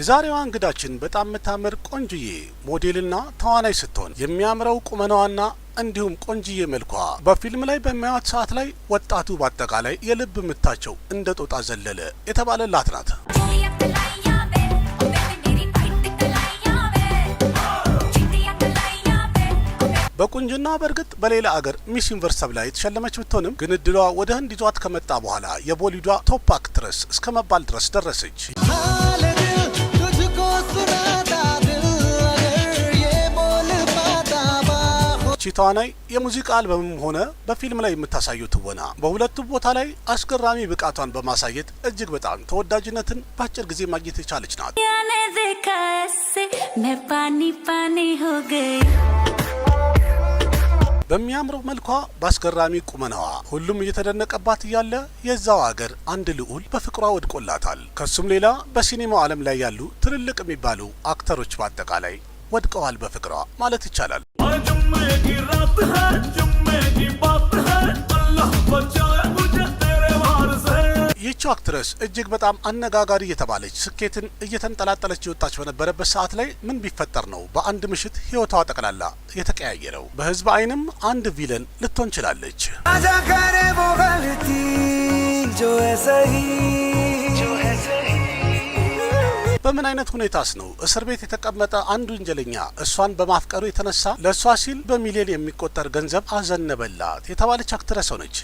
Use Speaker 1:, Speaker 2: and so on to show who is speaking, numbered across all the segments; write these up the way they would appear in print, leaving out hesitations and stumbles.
Speaker 1: የዛሬዋ እንግዳችን በጣም የምታምር ቆንጅዬ ሞዴልና ተዋናይ ስትሆን የሚያምረው ቁመናዋና እንዲሁም ቆንጅዬ መልኳ በፊልም ላይ በሚያዩት ሰዓት ላይ ወጣቱ በአጠቃላይ የልብ ምታቸው እንደ ጦጣ ዘለለ የተባለላት ናት። በቁንጅና በርግጥ በሌላ አገር ሚስ ዩኒቨርስ ተብላ የተሸለመች ብትሆንም ግን እድሏ ወደ ህንድ ይዟት ከመጣ በኋላ የቦሊውዷ ቶፕ አክትረስ እስከ መባል ድረስ ደረሰች። ተዋናይ የሙዚቃ አልበምም ሆነ በፊልም ላይ የምታሳየው ትወና በሁለቱም ቦታ ላይ አስገራሚ ብቃቷን በማሳየት እጅግ በጣም ተወዳጅነትን በአጭር ጊዜ ማግኘት የቻለች ናት። በሚያምረው መልኳ በአስገራሚ ቁመናዋ ሁሉም እየተደነቀባት እያለ የዛው ሀገር አንድ ልዑል በፍቅሯ ወድቆላታል። ከሱም ሌላ በሲኔማው ዓለም ላይ ያሉ ትልልቅ የሚባሉ አክተሮች በአጠቃላይ ወድቀዋል በፍቅሯ ማለት ይቻላል። ይህች አክትረስ እጅግ በጣም አነጋጋሪ የተባለች ስኬትን እየተንጠላጠለች የወጣች በነበረበት ሰዓት ላይ ምን ቢፈጠር ነው በአንድ ምሽት ህይወቷ ጠቅላላ የተቀያየረው? በህዝብ አይንም አንድ ቪለን ልትሆን ችላለች። በምን አይነት ሁኔታስ ነው እስር ቤት የተቀመጠ አንድ ወንጀለኛ እሷን በማፍቀሩ የተነሳ ለእሷ ሲል በሚሊዮን የሚቆጠር ገንዘብ አዘነበላት የተባለች አክትረስ ሆነች።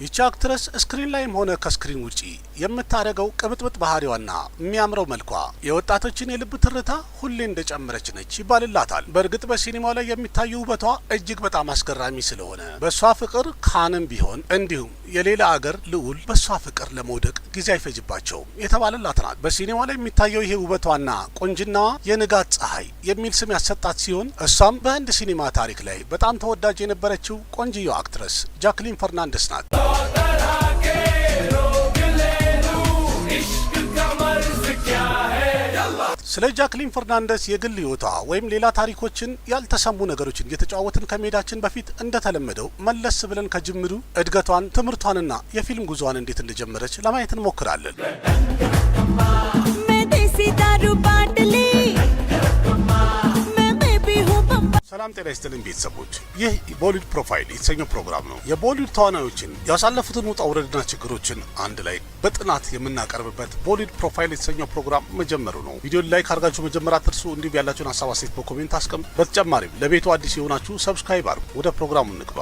Speaker 1: ይቺ አክትረስ ስክሪን ላይም ሆነ ከስክሪን ውጪ የምታደርገው ቅብጥብጥ ባህሪዋና የሚያምረው መልኳ የወጣቶችን የልብ ትርታ ሁሌ እንደጨመረች ነች ይባልላታል። በእርግጥ በሲኒማው ላይ የሚታየው ውበቷ እጅግ በጣም አስገራሚ ስለሆነ በሷ ፍቅር ካንም ቢሆን እንዲሁም የሌላ አገር ልዑል በሷ ፍቅር ለመውደቅ ጊዜ አይፈጅባቸውም የተባለላት ናት። በሲኒማው ላይ የሚታየው ይሄ ውበቷና ቆንጅናዋ የንጋት ፀሐይ የሚል ስም ያሰጣት ሲሆን እሷም በህንድ ሲኒማ ታሪክ ላይ በጣም ተወዳጅ የነበረችው ቆንጅየው አክትረስ ጃክሊን ፈርናንደስ ናት። ስለ ጃክሊን ፈርናንደስ የግል ህይወቷ ወይም ሌላ ታሪኮችን ያልተሰሙ ነገሮችን እየተጫወትን ከመሄዳችን በፊት እንደተለመደው መለስ ብለን ከጅምሩ እድገቷን፣ ትምህርቷንና የፊልም ጉዞዋን እንዴት እንደጀመረች ለማየት እንሞክራለን። ሰላም ጤና ይስጥልኝ ቤተሰቦች፣ ይህ ቦሊውድ ፕሮፋይል የተሰኘው ፕሮግራም ነው። የቦሊውድ ተዋናዮችን ያሳለፉትን ውጣ ውረድና ችግሮችን አንድ ላይ በጥናት የምናቀርብበት ቦሊውድ ፕሮፋይል የተሰኘው ፕሮግራም መጀመሩ ነው። ቪዲዮን ላይክ አድርጋችሁ መጀመር አትርሱ። እንዲሁም ያላችሁን ሀሳብ አስተያየት በኮሜንት አስቀምጡ። በተጨማሪም ለቤቱ አዲስ የሆናችሁ ሰብስክራይብ አድርጉ። ወደ ፕሮግራሙ እንግባ።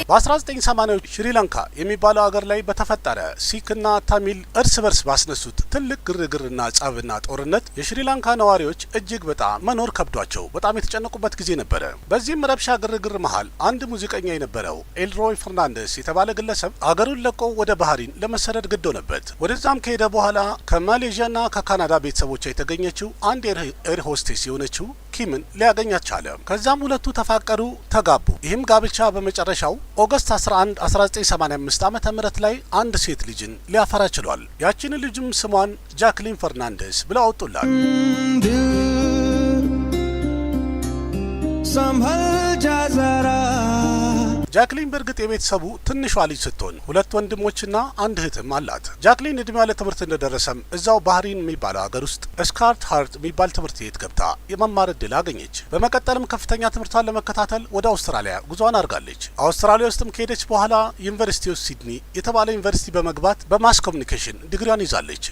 Speaker 1: በ1980ዎች ሽሪላንካ የሚባለው ሀገር ላይ በተፈጠረ ሲክና ታሚል እርስ በርስ ባስነሱት ትልቅ ግርግርና ጸብና ጦርነት የሽሪላንካ ነዋሪዎች እጅግ በጣም መኖር ከብዷቸው በጣም የተጨነቁበት ጊዜ ነበረ። በዚህም ረብሻ ግርግር መሃል አንድ ሙዚቀኛ የነበረው ኤልሮይ ፈርናንደስ የተባለ ግለሰብ አገሩን ለቆ ወደ ባህሪን ለመሰደድ ግድ ሆነበት። ወደዛም ከሄደ በኋላ ከማሌዥያና ከካናዳ ቤተሰቦቿ የተገኘችው አንድ ኤር ሆስቴስ የሆነችው ኪምን ሊያገኛት ቻለ። ከዛም ሁለቱ ተፋቀሩ፣ ተጋቡ። ይህም ጋብቻ በመጨረሻው ኦገስት 11 1985 ዓመተ ምህረት ላይ አንድ ሴት ልጅን ሊያፈራ ችሏል። ያቺን ልጅም ስሟን ጃክሊን ፈርናንደስ ብለው አወጡላት። ጃክሊን በእርግጥ የቤተሰቡ ትንሿ ልጅ ስትሆን ሁለት ወንድሞችና አንድ እህትም አላት። ጃክሊን እድሜዋ ለትምህርት እንደደረሰም እዛው ባህሪን የሚባለው ሀገር ውስጥ ስካርት ሃርት የሚባል ትምህርት ቤት ገብታ የመማር እድል አገኘች። በመቀጠልም ከፍተኛ ትምህርቷን ለመከታተል ወደ አውስትራሊያ ጉዞዋን አድርጋለች። አውስትራሊያ ውስጥም ከሄደች በኋላ ዩኒቨርሲቲ ኦፍ ሲድኒ የተባለ ዩኒቨርሲቲ በመግባት በማስ ኮሚኒኬሽን ዲግሪዋን ይዛለች።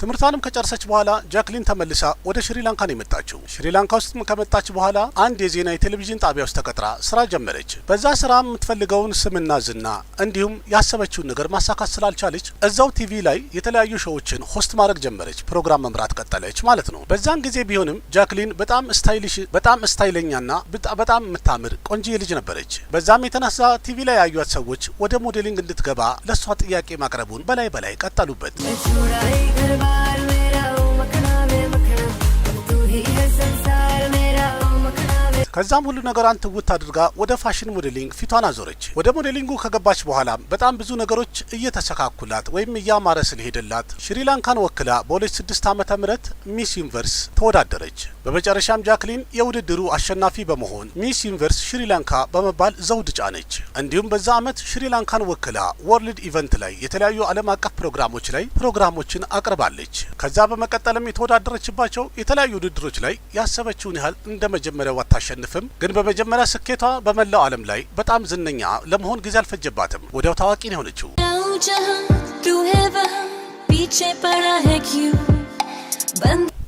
Speaker 1: ትምህርቷንም ከጨረሰች በኋላ ጃክሊን ተመልሳ ወደ ሽሪላንካ ነው የመጣችው። ሽሪላንካ ውስጥም ከመጣች በኋላ አንድ የዜና የቴሌቪዥን ጣቢያ ውስጥ ተቀጥራ ስራ ጀመረች። በዛ ስራ የምትፈልገውን ስምና ዝና እንዲሁም ያሰበችውን ነገር ማሳካት ስላልቻለች እዛው ቲቪ ላይ የተለያዩ ሾዎችን ሆስት ማድረግ ጀመረች። ፕሮግራም መምራት ቀጠለች ማለት ነው። በዛን ጊዜ ቢሆንም ጃክሊን በጣም ስታይሊሽ፣ በጣም ስታይለኛና በጣም የምታምር ቆንጆ ልጅ ነበረች። በዛም የተነሳ ቲቪ ላይ ያዩት ሰዎች ወደ ሞዴሊንግ እንድትገባ ለሷ ጥያቄ ማቅረቡን በላይ ቀጠሉበት። ከዛም ሁሉ ነገሯን ትውት አድርጋ ወደ ፋሽን ሞዴሊንግ ፊቷን አዞረች። ወደ ሞዴሊንጉ ከገባች በኋላ በጣም ብዙ ነገሮች እየተሰካኩላት ወይም እያማረ ስለሄደላት ሽሪላንካን ወክላ በ2006 ዓመተ ምህረት ሚስ ዩኒቨርስ ተወዳደረች። በመጨረሻም ጃክሊን የውድድሩ አሸናፊ በመሆን ሚስ ዩኒቨርስ ሽሪላንካ በመባል ዘውድ ጫነች። እንዲሁም በዛ ዓመት ሽሪላንካን ወክላ ወርልድ ኢቨንት ላይ የተለያዩ ዓለም አቀፍ ፕሮግራሞች ላይ ፕሮግራሞችን አቅርባለች። ከዛ በመቀጠልም የተወዳደረችባቸው የተለያዩ ውድድሮች ላይ ያሰበችውን ያህል እንደ መጀመሪያው አታሸንፍም። ግን በመጀመሪያ ስኬቷ በመላው ዓለም ላይ በጣም ዝነኛ ለመሆን ጊዜ አልፈጀባትም። ወዲያው ታዋቂ ነው የሆነችው።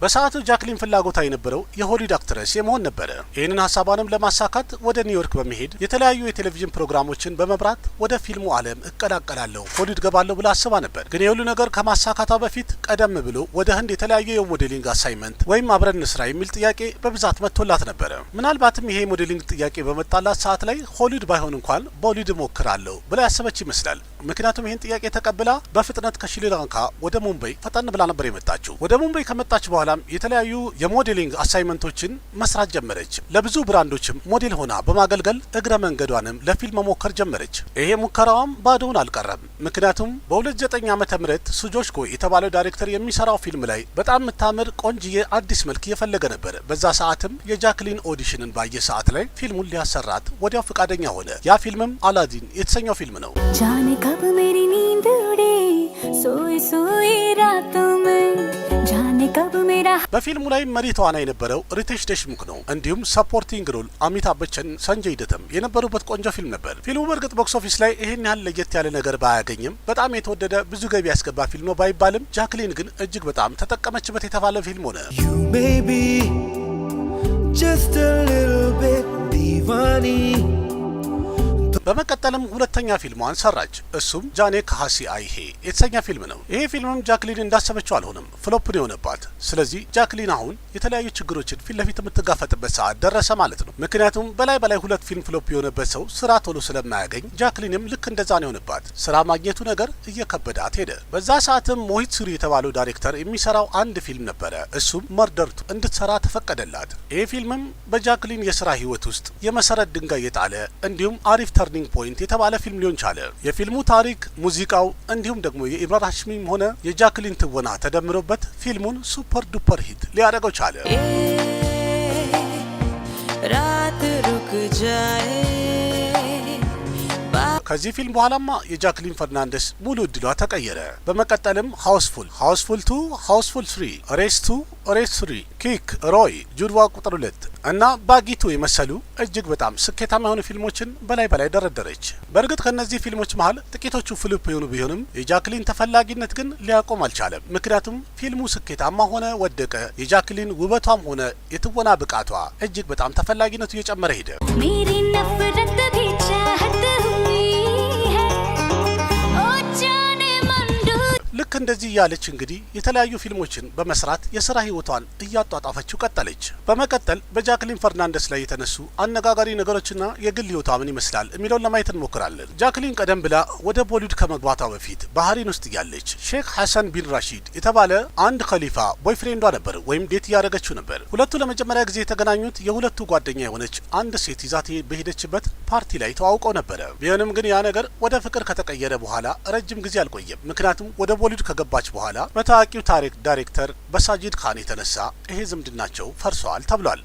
Speaker 1: በሰዓቱ ጃክሊን ፍላጎታ የነበረው የሆሊውድ አክትረስ የመሆን ነበረ። ይህንን ሀሳቧንም ለማሳካት ወደ ኒውዮርክ በመሄድ የተለያዩ የቴሌቪዥን ፕሮግራሞችን በመብራት ወደ ፊልሙ ዓለም እቀላቀላለሁ፣ ሆሊውድ ገባለሁ ብላ አስባ ነበር። ግን የሁሉ ነገር ከማሳካቷ በፊት ቀደም ብሎ ወደ ህንድ የተለያዩ የሞዴሊንግ አሳይመንት ወይም አብረን እንስራ የሚል ጥያቄ በብዛት መጥቶላት ነበረ። ምናልባትም ይሄ ሞዴሊንግ ጥያቄ በመጣላት ሰዓት ላይ ሆሊውድ ባይሆን እንኳን በሆሊውድ እሞክራለሁ ብላ ያሰበች ይመስላል። ምክንያቱም ይህን ጥያቄ ተቀብላ በፍጥነት ከሽሪላንካ ወደ ሙምባይ ፈጠን ብላ ነበር የመጣችው። ወደ ሙምባይ ከመጣች በኋላ የተለያዩ የሞዴሊንግ አሳይመንቶችን መስራት ጀመረች። ለብዙ ብራንዶችም ሞዴል ሆና በማገልገል እግረ መንገዷንም ለፊልም መሞከር ጀመረች። ይሄ ሙከራዋም ባዶውን አልቀረም። ምክንያቱም በ2009 ዓመተ ምህረት ሱጆሽኮ የተባለው ዳይሬክተር የሚሰራው ፊልም ላይ በጣም የምታምር ቆንጅዬ አዲስ መልክ እየፈለገ ነበር። በዛ ሰዓትም የጃክሊን ኦዲሽንን ባየ ሰዓት ላይ ፊልሙን ሊያሰራት ወዲያው ፈቃደኛ ሆነ። ያ ፊልምም አላዲን የተሰኘው ፊልም ነው። በፊልሙ ላይ መሪ ተዋናይ የነበረው ሪቴሽ ደሽሙክ ነው። እንዲሁም ሰፖርቲንግ ሮል አሚታብ በቸን፣ ሰንጀይ ደተም የነበሩበት ቆንጆ ፊልም ነበር። ፊልሙ በእርግጥ ቦክስ ኦፊስ ላይ ይህን ያህል ለየት ያለ ነገር ባያገኝም በጣም የተወደደ ብዙ ገቢ ያስገባ ፊልም ነው ባይባልም ጃክሊን ግን እጅግ በጣም ተጠቀመችበት የተባለ ፊልም ሆነ። በመቀጠልም ሁለተኛ ፊልሟን ሰራች። እሱም ጃኔ ካሃሲ አይሄ የተሰኘ ፊልም ነው። ይሄ ፊልምም ጃክሊን እንዳሰበችው አልሆነም፣ ፍሎፕን የሆነባት። ስለዚህ ጃክሊን አሁን የተለያዩ ችግሮችን ፊት ለፊት የምትጋፈጥበት ሰዓት ደረሰ ማለት ነው። ምክንያቱም በላይ ሁለት ፊልም ፍሎፕ የሆነበት ሰው ስራ ቶሎ ስለማያገኝ ጃክሊንም ልክ እንደዛ ነው የሆነባት። ስራ ማግኘቱ ነገር እየከበዳት ሄደ። በዛ ሰዓትም ሞሂት ሱሪ የተባለው ዳይሬክተር የሚሰራው አንድ ፊልም ነበረ። እሱም መርደርቱ እንድትሰራ ተፈቀደላት። ይሄ ፊልምም በጃክሊን የስራ ህይወት ውስጥ የመሰረት ድንጋይ የጣለ እንዲሁም አሪፍ ተርኒንግ ፖይንት የተባለ ፊልም ሊሆን ቻለ። የፊልሙ ታሪክ፣ ሙዚቃው እንዲሁም ደግሞ የኢምራን ሃሽሚም ሆነ የጃክሊን ትወና ተደምሮበት ፊልሙን ሱፐር ዱፐር ሂት ሊያደርገው ቻለ። ከዚህ ፊልም በኋላማ የጃክሊን ፈርናንደስ ሙሉ እድሏ ተቀየረ። በመቀጠልም ሃውስፉል 2፣ ሃውስፉል 3፣ ሬስ 2፣ ሬስ 3፣ ኪክ፣ ሮይ፣ ጁድዋ ቁጥር 2 እና ባጊቱ የመሰሉ እጅግ በጣም ስኬታማ የሆኑ ፊልሞችን በላይ ደረደረች። በእርግጥ ከነዚህ ፊልሞች መሀል ጥቂቶቹ ፍሉፕ የሆኑ ቢሆንም የጃክሊን ተፈላጊነት ግን ሊያቆም አልቻለም። ምክንያቱም ፊልሙ ስኬታማ ሆነ ወደቀ፣ የጃክሊን ውበቷም ሆነ የትወና ብቃቷ እጅግ በጣም ተፈላጊነቱ እየጨመረ ሄደ። ልክ እንደዚህ እያለች እንግዲህ የተለያዩ ፊልሞችን በመስራት የስራ ህይወቷን እያጧጣፈችው ቀጠለች። በመቀጠል በጃክሊን ፈርናንደስ ላይ የተነሱ አነጋጋሪ ነገሮችና የግል ህይወቷ ምን ይመስላል የሚለውን ለማየት እንሞክራለን። ጃክሊን ቀደም ብላ ወደ ቦሊውድ ከመግባቷ በፊት ባህሪን ውስጥ እያለች ሼክ ሐሰን ቢን ራሺድ የተባለ አንድ ከሊፋ ቦይፍሬንዷ ነበር ወይም ዴት እያደረገችው ነበር። ሁለቱ ለመጀመሪያ ጊዜ የተገናኙት የሁለቱ ጓደኛ የሆነች አንድ ሴት ይዛት በሄደችበት ፓርቲ ላይ ተዋውቀው ነበረ። ቢሆንም ግን ያ ነገር ወደ ፍቅር ከተቀየረ በኋላ ረጅም ጊዜ አልቆየም። ምክንያቱም ወደ ቦሊውድ ከገባች በኋላ በታዋቂው ታሪክ ዳይሬክተር በሳጂድ ካን የተነሳ ይሄ ዝምድናቸው ፈርሷል ተብሏል።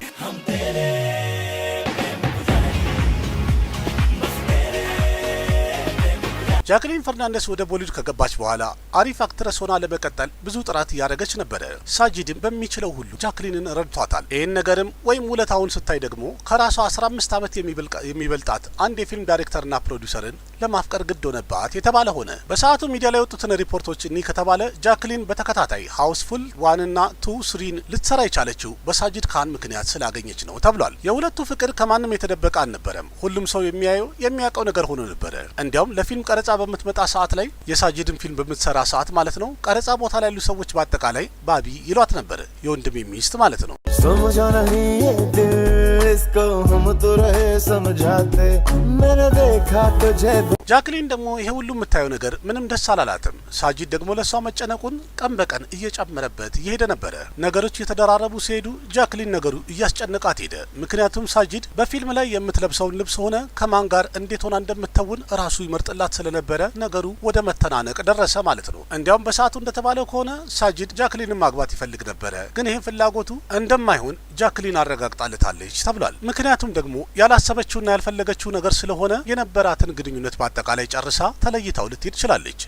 Speaker 1: ጃክሊን ፈርናንደስ ወደ ቦሊውድ ከገባች በኋላ አሪፍ አክትረስ ሆና ለመቀጠል ብዙ ጥረት እያደረገች ነበረ። ሳጂድም በሚችለው ሁሉ ጃክሊንን ረድቷታል። ይህን ነገርም ወይም ውለታውን ስታይ ደግሞ ከራሷ 15 ዓመት የሚበልጣት አንድ የፊልም ዳይሬክተርና ፕሮዲውሰርን ለማፍቀር ግድ ሆነባት የተባለ ሆነ። በሰዓቱ ሚዲያ ላይ የወጡትን ሪፖርቶች እኒህ ከተባለ ጃክሊን በተከታታይ ሃውስፉል 1ና 2፣ 3ን ልትሰራ የቻለችው በሳጂድ ካን ምክንያት ስላገኘች ነው ተብሏል። የሁለቱ ፍቅር ከማንም የተደበቀ አልነበረም። ሁሉም ሰው የሚያውቀው ነገር ሆኖ ነበረ። እንዲያውም ለፊልም ቀረጻ በምትመጣ ሰዓት ላይ የሳጂድን ፊልም በምትሰራ ሰዓት ማለት ነው፣ ቀረጻ ቦታ ላይ ያሉ ሰዎች በአጠቃላይ ባቢ ይሏት ነበር። የወንድሜ ሚስት ማለት ነው።
Speaker 2: इसको हम तो रहे समझाते मैंने देखा तुझे
Speaker 1: ጃክሊን ደግሞ ይሄ ሁሉ የምታየው ነገር ምንም ደስ አላላትም። ሳጂድ ደግሞ ለሷ መጨነቁን ቀን በቀን እየጨመረበት እየሄደ ነበረ። ነገሮች የተደራረቡ ሲሄዱ ጃክሊን ነገሩ እያስጨነቃት ሄደ። ምክንያቱም ሳጂድ በፊልም ላይ የምትለብሰውን ልብስ ሆነ ከማን ጋር እንዴት ሆና እንደምትተውን ራሱ ይመርጥላት ስለነበረ ነገሩ ወደ መተናነቅ ደረሰ ማለት ነው። እንዲያውም በሰዓቱ እንደተባለው ከሆነ ሳጂድ ጃክሊንን ማግባት ይፈልግ ነበረ። ግን ይሄን ፍላጎቱ እንደማይሆን ጃክሊን አረጋግጣለታለች ተብሏል። ምክንያቱም ደግሞ ያላሰበችውና ያልፈለገችው ነገር ስለሆነ የነበራትን ግንኙነት አጠቃላይ ጨርሳ ተለይታው ልትሄድ ትችላለች።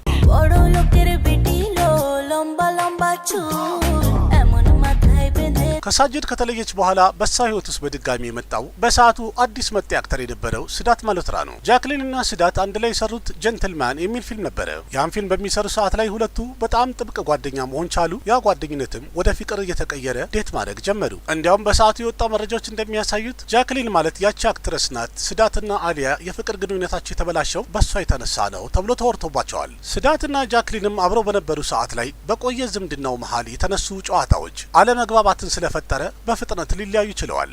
Speaker 1: ከሳጂድ ከተለየች በኋላ በሷ ህይወት ውስጥ በድጋሚ የመጣው በሰዓቱ አዲስ መጤ አክተር የነበረው ስዳት ማልሆትራ ነው። ጃክሊንና ስዳት አንድ ላይ የሰሩት ጀንትልማን የሚል ፊልም ነበረ። ያን ፊልም በሚሰሩ ሰዓት ላይ ሁለቱ በጣም ጥብቅ ጓደኛ መሆን ቻሉ። ያ ጓደኝነትም ወደ ፍቅር እየተቀየረ ዴት ማድረግ ጀመሩ። እንዲያውም በሰዓቱ የወጣ መረጃዎች እንደሚያሳዩት ጃክሊን ማለት ያቺ አክትረስ ናት። ስዳትና አሊያ የፍቅር ግንኙነታቸው የተበላሸው በሷ የተነሳ ነው ተብሎ ተወርቶባቸዋል። ስዳትና ጃክሊንም አብረው በነበሩ ሰዓት ላይ በቆየ ዝምድናው መሀል የተነሱ ጨዋታዎች አለመግባባትን ስለፈጠረ በፍጥነት ሊለያዩ ችለዋል።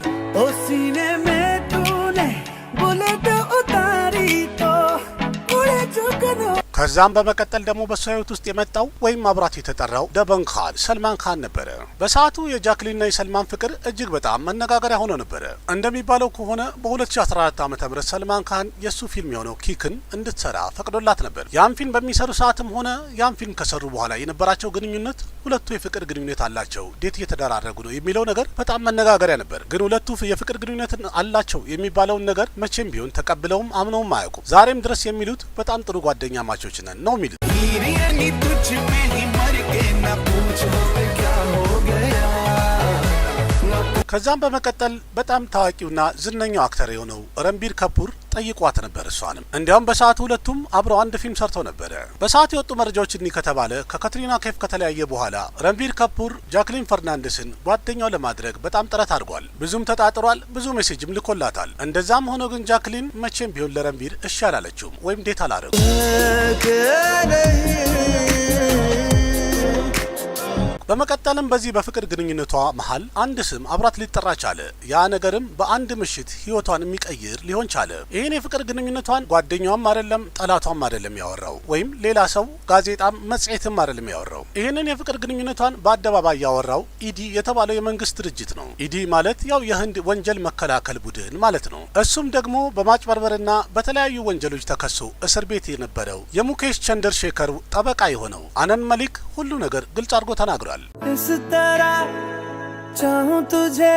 Speaker 1: ከዛም በመቀጠል ደግሞ በሷ ህይወት ውስጥ የመጣው ወይም አብራት የተጠራው ደበን ካን ሰልማን ካን ነበረ። በሰዓቱ የጃክሊንና የሰልማን ፍቅር እጅግ በጣም መነጋገሪያ ሆኖ ነበረ። እንደሚባለው ከሆነ በ2014 ዓ.ም ሰልማን ካን የሱ ፊልም የሆነው ኪክን እንድትሰራ ፈቅዶላት ነበር። ያን ፊልም በሚሰሩ ሰዓትም ሆነ ያን ፊልም ከሰሩ በኋላ የነበራቸው ግንኙነት ሁለቱ የፍቅር ግንኙነት አላቸው፣ ዴት እየተደራረጉ ነው የሚለው ነገር በጣም መነጋገሪያ ነበር። ግን ሁለቱ የፍቅር ግንኙነት አላቸው የሚባለውን ነገር መቼም ቢሆን ተቀብለውም አምነውም አያውቁም። ዛሬም ድረስ የሚሉት በጣም ጥሩ ጓደኛ ማቾች ነን ነው የሚሉት። ከዛም በመቀጠል በጣም ታዋቂውና ዝነኛው አክተር የሆነው ረንቢር ከፑር ጠይቋት ነበር እሷንም። እንዲያውም በሰዓቱ ሁለቱም አብረው አንድ ፊልም ሰርተው ነበረ። በሰዓቱ የወጡ መረጃዎች እንዲህ ከተባለ ከካትሪና ከይፍ ከተለያየ በኋላ ረንቢር ከፑር ጃክሊን ፈርናንደስን ጓደኛው ለማድረግ በጣም ጥረት አድርጓል። ብዙም ተጣጥሯል፣ ብዙ ሜሴጅም ልኮላታል። እንደዛም ሆኖ ግን ጃክሊን መቼም ቢሆን ለረንቢር እሺ አላለችውም ወይም ዴት አላረጉ። በመቀጠልም በዚህ በፍቅር ግንኙነቷ መሀል አንድ ስም አብራት ሊጠራ ቻለ። ያ ነገርም በአንድ ምሽት ህይወቷን የሚቀይር ሊሆን ቻለ። ይህን የፍቅር ግንኙነቷን ጓደኛዋም አይደለም ጠላቷም አይደለም ያወራው፣ ወይም ሌላ ሰው ጋዜጣም መጽሔትም አይደለም ያወራው። ይህንን የፍቅር ግንኙነቷን በአደባባይ ያወራው ኢዲ የተባለው የመንግስት ድርጅት ነው። ኢዲ ማለት ያው የህንድ ወንጀል መከላከል ቡድን ማለት ነው። እሱም ደግሞ በማጭበርበርና በተለያዩ ወንጀሎች ተከሶ እስር ቤት የነበረው የሙኬሽ ቸንደር ሼከር ጠበቃ የሆነው አነን መሊክ ሁሉ ነገር ግልጽ አድርጎ ተናግሯል።
Speaker 2: इस तरह चाहूं तुझे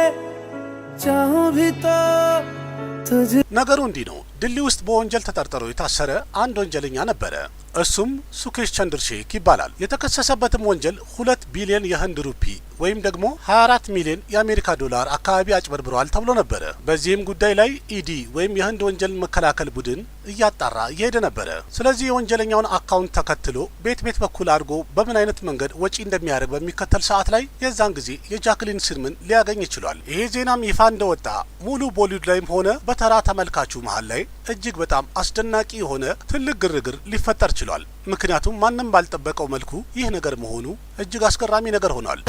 Speaker 2: चाहूं भी तो तुझे
Speaker 1: ነገሩ እንዲህ ነው። ድሊ ውስጥ በወንጀል ተጠርጥሮ የታሰረ አንድ ወንጀለኛ ነበረ። እሱም ሱኬሽ ቸንድር ሼክ ይባላል። የተከሰሰበትም ወንጀል 2 ቢሊዮን የህንድ ሩፒ ወይም ደግሞ 24 ሚሊዮን የአሜሪካ ዶላር አካባቢ አጭበርብረዋል ተብሎ ነበረ። በዚህም ጉዳይ ላይ ኢዲ ወይም የህንድ ወንጀል መከላከል ቡድን እያጣራ እየሄደ ነበረ። ስለዚህ የወንጀለኛውን አካውንት ተከትሎ ቤት በኩል አድርጎ በምን አይነት መንገድ ወጪ እንደሚያደርግ በሚከተል ሰዓት ላይ የዛን ጊዜ የጃክሊን ስምን ሊያገኝ ይችላል። ይሄ ዜናም ይፋ እንደወጣ ሙሉ ቦሊውድ ላይም ሆነ በተራ ተመልካቹ መሀል ላይ እጅግ በጣም አስደናቂ የሆነ ትልቅ ግርግር ሊፈጠር ችሏል። ምክንያቱም ማንም ባልጠበቀው መልኩ ይህ ነገር መሆኑ እጅግ አስገራሚ ነገር ሆኗል።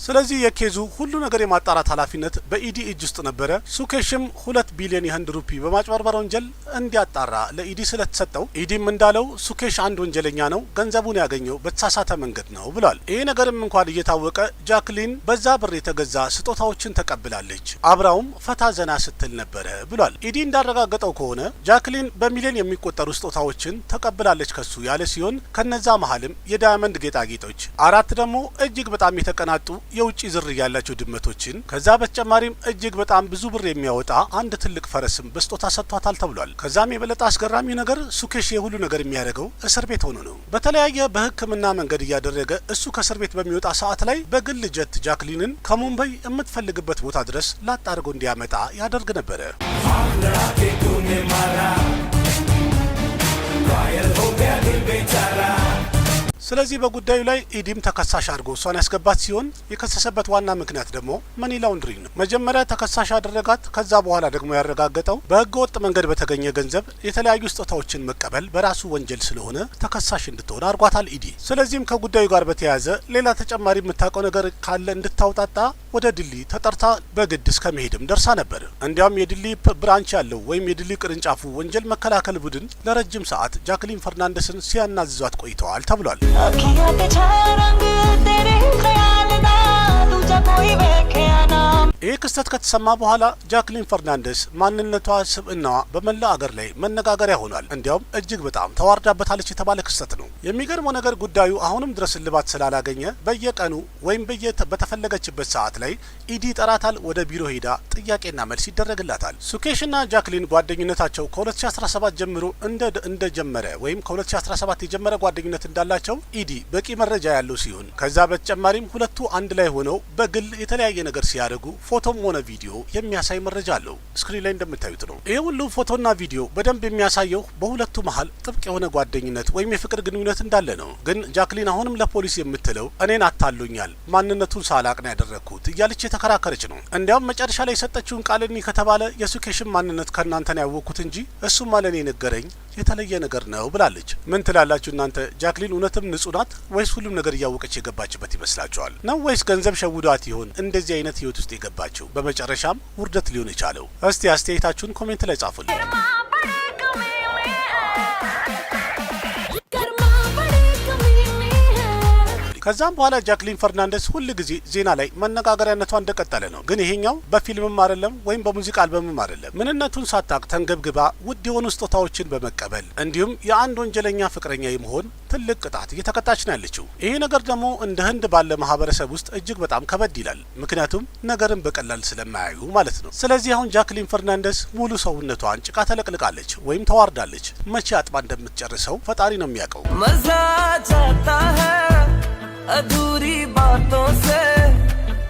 Speaker 1: ስለዚህ የኬዙ ሁሉ ነገር የማጣራት ኃላፊነት በኢዲ እጅ ውስጥ ነበረ። ሱኬሽም 2 ቢሊዮን የህንድ ሩፒ በማጭበርበር ወንጀል እንዲያጣራ ለኢዲ ስለተሰጠው ኢዲም እንዳለው ሱኬሽ አንድ ወንጀለኛ ነው፣ ገንዘቡን ያገኘው በተሳሳተ መንገድ ነው ብሏል። ይሄ ነገርም እንኳን እየታወቀ ጃክሊን በዛ ብር የተገዛ ስጦታዎችን ተቀብላለች፣ አብራውም ፈታ ዘና ስትል ነበረ ብሏል። ኢዲ እንዳረጋገጠው ከሆነ ጃክሊን በሚሊዮን የሚቆጠሩ ስጦታዎችን ተቀብላለች ከሱ ያለ ሲሆን ከነዛ መሀልም የዳይመንድ ጌጣጌጦች፣ 4 ደግሞ እጅግ በጣም የተቀናጡ የውጭ ዝርያ ያላቸው ድመቶችን፣ ከዛ በተጨማሪም እጅግ በጣም ብዙ ብር የሚያወጣ አንድ ትልቅ ፈረስም በስጦታ ሰጥቷታል ተብሏል። ከዛም የበለጠ አስገራሚ ነገር ሱኬሽ የሁሉ ነገር የሚያደርገው እስር ቤት ሆኖ ነው። በተለያየ በሕክምና መንገድ እያደረገ እሱ ከእስር ቤት በሚወጣ ሰዓት ላይ በግል ጀት ጃክሊንን ከሙምባይ የምትፈልግበት ቦታ ድረስ ላጥ አድርጎ እንዲያመጣ ያደርግ ነበረ። ስለዚህ በጉዳዩ ላይ ኢዲም ተከሳሽ አድርጎ እሷን ያስገባት ሲሆን የከሰሰበት ዋና ምክንያት ደግሞ መኒ ላውንድሪንግ ነው። መጀመሪያ ተከሳሽ አደረጋት። ከዛ በኋላ ደግሞ ያረጋገጠው በህገ ወጥ መንገድ በተገኘ ገንዘብ የተለያዩ ስጦታዎችን መቀበል በራሱ ወንጀል ስለሆነ ተከሳሽ እንድትሆን አድርጓታል ኢዲ። ስለዚህም ከጉዳዩ ጋር በተያያዘ ሌላ ተጨማሪ የምታውቀው ነገር ካለ እንድታውጣጣ ወደ ድሊ ተጠርታ በግድ እስከ መሄድም ደርሳ ነበር። እንዲያውም የድሊ ብራንች ያለው ወይም የድሊ ቅርንጫፉ ወንጀል መከላከል ቡድን ለረጅም ሰዓት ጃክሊን ፈርናንደስን ሲያናዝዟት ቆይተዋል ተብሏል። ይህ ክስተት ከተሰማ በኋላ ጃክሊን ፈርናንደስ ማንነቷ፣ ስብዕናዋ በመላው አገር ላይ መነጋገሪያ ሆኗል። እንዲያውም እጅግ በጣም ተዋርዳበታለች የተባለ ክስተት ነው። የሚገርመው ነገር ጉዳዩ አሁንም ድረስ እልባት ስላላገኘ በየቀኑ ወይም በተፈለገችበት ሰዓት ላይ ኢዲ ጠራታል። ወደ ቢሮ ሄዳ ጥያቄና መልስ ይደረግላታል። ሱኬሽና ጃክሊን ጓደኝነታቸው ከ2017 ጀምሮ እንደጀመረ ወይም ከ2017 የጀመረ ጓደኝነት እንዳላቸው ኢዲ በቂ መረጃ ያለው ሲሆን ከዛ በተጨማሪም ሁለቱ አንድ ላይ ሆነው በግል የተለያየ ነገር ሲያደርጉ ፎቶም ሆነ ቪዲዮ የሚያሳይ መረጃ አለው። ስክሪን ላይ እንደምታዩት ነው። ይህ ሁሉ ፎቶና ቪዲዮ በደንብ የሚያሳየው በሁለቱ መሀል ጥብቅ የሆነ ጓደኝነት ወይም የፍቅር ግንኙነት እንዳለ ነው። ግን ጃክሊን አሁንም ለፖሊስ የምትለው እኔን አታሎኛል፣ ማንነቱን ሳላቅ ነው ያደረግኩት እያለች የተከራከረች ነው። እንዲያውም መጨረሻ ላይ የሰጠችውን ቃልኒ ከተባለ የሱኬሽን ማንነት ከእናንተ ነው ያወቅኩት እንጂ እሱም አለኔ ነገረኝ የተለየ ነገር ነው ብላለች። ምን ትላላችሁ እናንተ? ጃክሊን እውነትም ንጹህ ናት ወይስ ሁሉም ነገር እያወቀች የገባችበት ይመስላችኋል? ነው ወይስ ገንዘብ ሸውዷት ይሆን እንደዚህ አይነት ህይወት ውስጥ የገባችው? በመጨረሻም ውርደት ሊሆን የቻለው? እስቲ አስተያየታችሁን ኮሜንት ላይ ጻፉልኝ። ከዛም በኋላ ጃክሊን ፈርናንደስ ሁል ጊዜ ዜና ላይ መነጋገሪያነቷ እንደቀጠለ ነው። ግን ይሄኛው በፊልምም አይደለም ወይም በሙዚቃ አልበምም አይደለም። ምንነቱን ሳታቅ ተንገብግባ ውድ የሆኑ ስጦታዎችን በመቀበል እንዲሁም የአንድ ወንጀለኛ ፍቅረኛ የመሆን ትልቅ ቅጣት እየተቀጣች ነው ያለችው። ይሄ ነገር ደግሞ እንደ ህንድ ባለ ማህበረሰብ ውስጥ እጅግ በጣም ከበድ ይላል። ምክንያቱም ነገርን በቀላል ስለማያዩ ማለት ነው። ስለዚህ አሁን ጃክሊን ፈርናንደስ ሙሉ ሰውነቷን ጭቃ ተለቅልቃለች ወይም ተዋርዳለች። መቼ አጥባ እንደምትጨርሰው ፈጣሪ ነው የሚያውቀው። अधूरी बातों से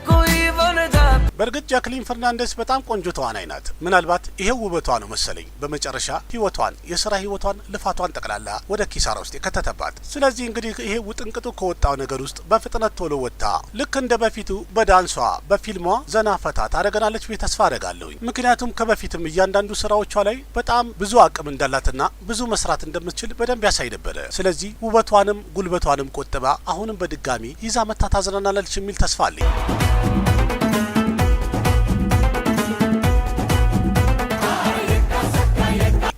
Speaker 1: कोई बन जा በእርግጥ ጃክሊን ፈርናንደስ በጣም ቆንጆ ተዋናይ ናት። ምናልባት ይሄው ውበቷ ነው መሰለኝ በመጨረሻ ህይወቷን፣ የስራ ህይወቷን፣ ልፋቷን ጠቅላላ ወደ ኪሳራ ውስጥ የከተተባት። ስለዚህ እንግዲህ ይሄ ውጥንቅጡ ከወጣው ነገር ውስጥ በፍጥነት ቶሎ ወጥታ ልክ እንደ በፊቱ በዳንሷ በፊልሟ ዘና ፈታ ታደርገናለች ብዬ ተስፋ አደርጋለሁ። ምክንያቱም ከበፊትም እያንዳንዱ ስራዎቿ ላይ በጣም ብዙ አቅም እንዳላትና ብዙ መስራት እንደምትችል በደንብ ያሳይ ነበረ። ስለዚህ ውበቷንም ጉልበቷንም ቆጥባ አሁንም በድጋሚ ይዛ መታ ታዝናናለች የሚል ተስፋ አለኝ።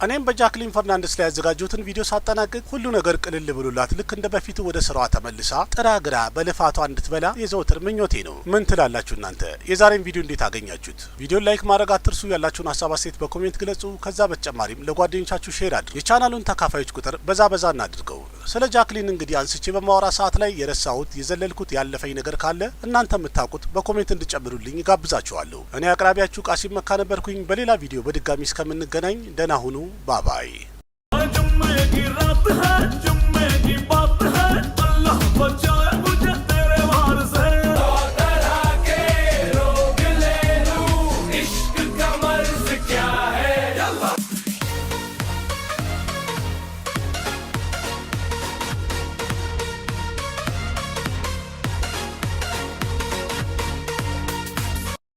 Speaker 1: እኔም በጃክሊን ፈርናንደስ ላይ ያዘጋጀሁትን ቪዲዮ ሳጠናቅቅ ሁሉ ነገር ቅልል ብሎላት ልክ እንደ በፊቱ ወደ ስራዋ ተመልሳ ጥራ ግራ በልፋቷ እንድትበላ የዘወትር ምኞቴ ነው። ምን ትላላችሁ እናንተ? የዛሬን ቪዲዮ እንዴት አገኛችሁት? ቪዲዮን ላይክ ማድረግ አትርሱ። ያላችሁን ሀሳብ አስተያየት በኮሜንት ግለጹ። ከዛ በተጨማሪም ለጓደኞቻችሁ ሼር አድርጉ። የቻናሉን ተካፋዮች ቁጥር በዛ እናድርገው። ስለ ጃክሊን እንግዲህ አንስቼ በማወራ ሰዓት ላይ የረሳሁት የዘለልኩት ያለፈኝ ነገር ካለ እናንተ የምታውቁት በኮሜንት እንድጨምሩልኝ ጋብዛችኋለሁ። እኔ አቅራቢያችሁ ቃሲም መካ ነበርኩኝ። በሌላ ቪዲዮ በድጋሚ እስከምንገናኝ ደህና ሁኑ። बाय बाय।